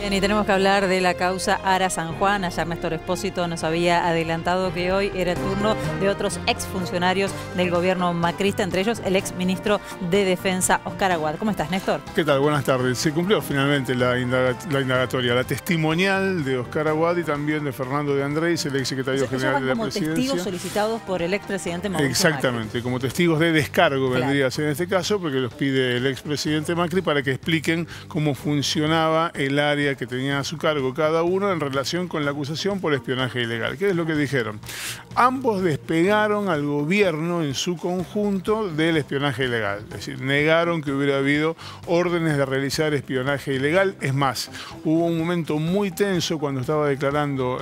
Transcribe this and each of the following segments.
Bien, y tenemos que hablar de la causa Ara San Juan. Ayer Néstor Espósito nos había adelantado que hoy era el turno de otros exfuncionarios del gobierno macrista, entre ellos el exministro de Defensa, Oscar Aguad. ¿Cómo estás, Néstor? ¿Qué tal? Buenas tardes. Se cumplió finalmente la indagatoria, la testimonial de Oscar Aguad y también de Fernando de Andrés, el exsecretario general de la Presidencia. Como testigos solicitados por el expresidente Mauricio Exactamente, Macri. Como testigos de descargo vendría a ser en este caso, porque los pide el expresidente Macri para que expliquen cómo funcionaba el área que tenía a su cargo cada uno en relación con la acusación por espionaje ilegal. ¿Qué es lo que dijeron? Ambos despegaron al gobierno en su conjunto del espionaje ilegal. Es decir, negaron que hubiera habido órdenes de realizar espionaje ilegal. Es más, hubo un momento muy tenso cuando estaba declarando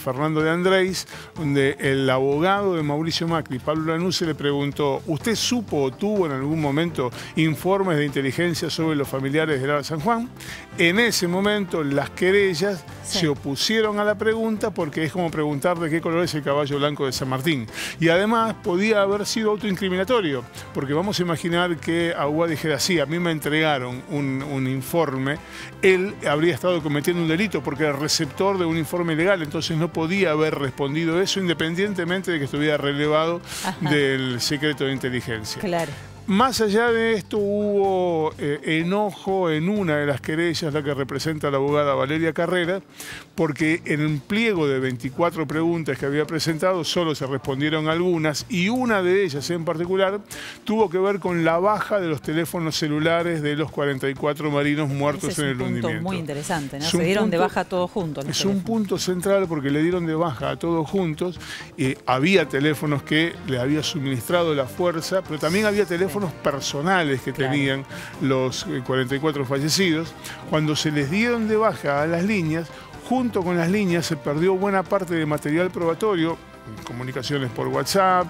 Fernando de Andrés, donde el abogado de Mauricio Macri, Pablo Lanuse, le preguntó: ¿usted supo o tuvo en algún momento informes de inteligencia sobre los familiares de Ara San Juan? En ese momento las querellas se opusieron a la pregunta, porque es como preguntar de qué color es el caballo blanco de San Martín. Y además podía haber sido autoincriminatorio, porque vamos a imaginar que Aguad dijera: sí, a mí me entregaron un informe, él habría estado cometiendo un delito porque era receptor de un informe ilegal, entonces no podía haber respondido eso independientemente de que estuviera relevado del secreto de inteligencia. Claro. Más allá de esto, hubo enojo en una de las querellas, la que representa a la abogada Valeria Carrera, porque en un pliego de 24 preguntas que había presentado solo se respondieron algunas, y una de ellas en particular tuvo que ver con la baja de los teléfonos celulares de los 44 marinos muertos en el hundimiento. Es un punto muy interesante, ¿no? Se dieron de baja todos juntos. Es un punto central porque le dieron de baja a todos juntos. Había teléfonos que le había suministrado la fuerza, pero también había teléfonos personales que tenían los 44 fallecidos. Cuando se les dieron de baja a las líneas, junto con las líneas se perdió buena parte de material probatorio, comunicaciones por WhatsApp,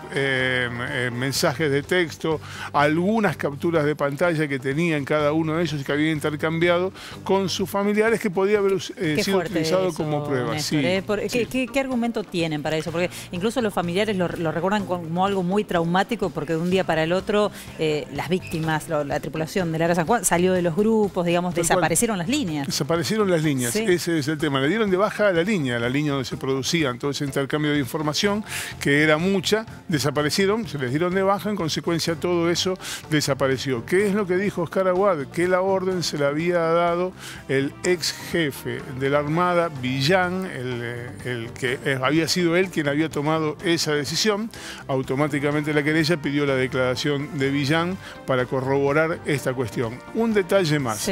mensajes de texto, algunas capturas de pantalla que tenían cada uno de ellos y que habían intercambiado con sus familiares, que podía haber sido utilizado como prueba. Néstor, ¿Qué argumento tienen para eso? Porque incluso los familiares lo recuerdan como algo muy traumático, porque de un día para el otro las víctimas, la tripulación del Ara San Juan salió de los grupos, digamos, desaparecieron las líneas. Desaparecieron las líneas, ese es el tema. Le dieron de baja a la línea donde se producían todo ese intercambio de información, que era mucha, desaparecieron, se les dieron de baja, en consecuencia todo eso desapareció. ¿Qué es lo que dijo Oscar Aguad? Que la orden se la había dado el ex jefe de la Armada, Villán, el que había sido él quien había tomado esa decisión. Automáticamente la querella pidió la declaración de Villán para corroborar esta cuestión. Un detalle más.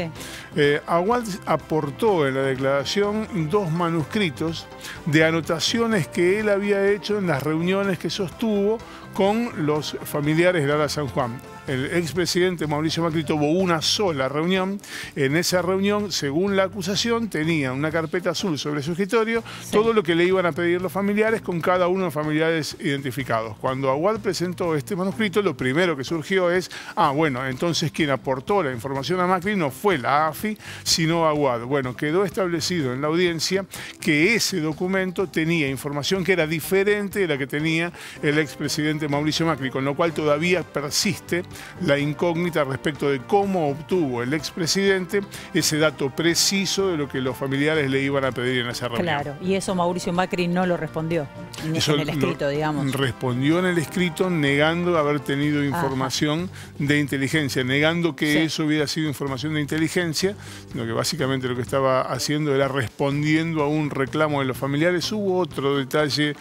Aguad aportó en la declaración 2 manuscritos de anotaciones que él había hecho en las reuniones que sostuvo con los familiares de Ara San Juan. El expresidente Mauricio Macri tuvo una sola reunión. En esa reunión, según la acusación, tenía una carpeta azul sobre su escritorio, todo lo que le iban a pedir los familiares, con cada uno de los familiares identificados. Cuando Aguad presentó este manuscrito, lo primero que surgió es: bueno, entonces quien aportó la información a Macri no fue la AFI, sino Aguad. Bueno, quedó establecido en la audiencia que ese documento tenía información que era diferente de la que tenía el expresidente Mauricio Macri, con lo cual todavía persiste la incógnita respecto de cómo obtuvo el expresidente ese dato preciso de lo que los familiares le iban a pedir en esa reunión. Claro, y eso Mauricio Macri no lo respondió en el escrito, digamos. Respondió en el escrito negando haber tenido información de inteligencia, negando que eso hubiera sido información de inteligencia, sino que básicamente lo que estaba haciendo era respondiendo a un reclamo de los familiares. Hubo otro detalle,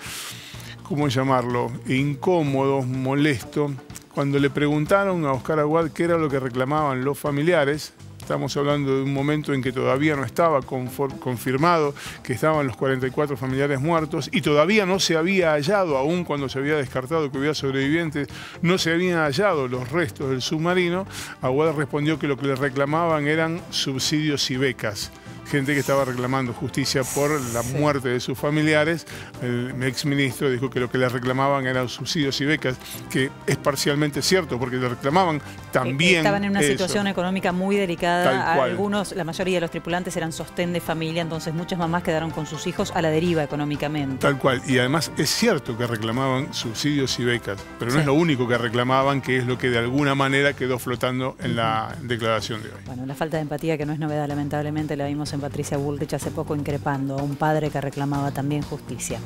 ¿cómo llamarlo?, incómodo, molesto. Cuando le preguntaron a Oscar Aguad qué era lo que reclamaban los familiares, estamos hablando de un momento en que todavía no estaba confirmado que estaban los 44 familiares muertos y todavía no se había hallado, aún cuando se había descartado que hubiera sobrevivientes, no se habían hallado los restos del submarino. Aguad respondió que lo que le reclamaban eran subsidios y becas. Gente que estaba reclamando justicia por la muerte de sus familiares. El exministro dijo que lo que le reclamaban eran subsidios y becas, que es parcialmente cierto, porque le reclamaban también estaban en una situación económica muy delicada. Algunos, la mayoría de los tripulantes eran sostén de familia, entonces muchas mamás quedaron con sus hijos a la deriva económicamente. Tal cual. Y además es cierto que reclamaban subsidios y becas, pero no es lo único que reclamaban, que es lo que de alguna manera quedó flotando en la declaración de hoy. Bueno, la falta de empatía, que no es novedad, lamentablemente la vimos en Patricia Bullrich hace poco increpando a un padre que reclamaba también justicia.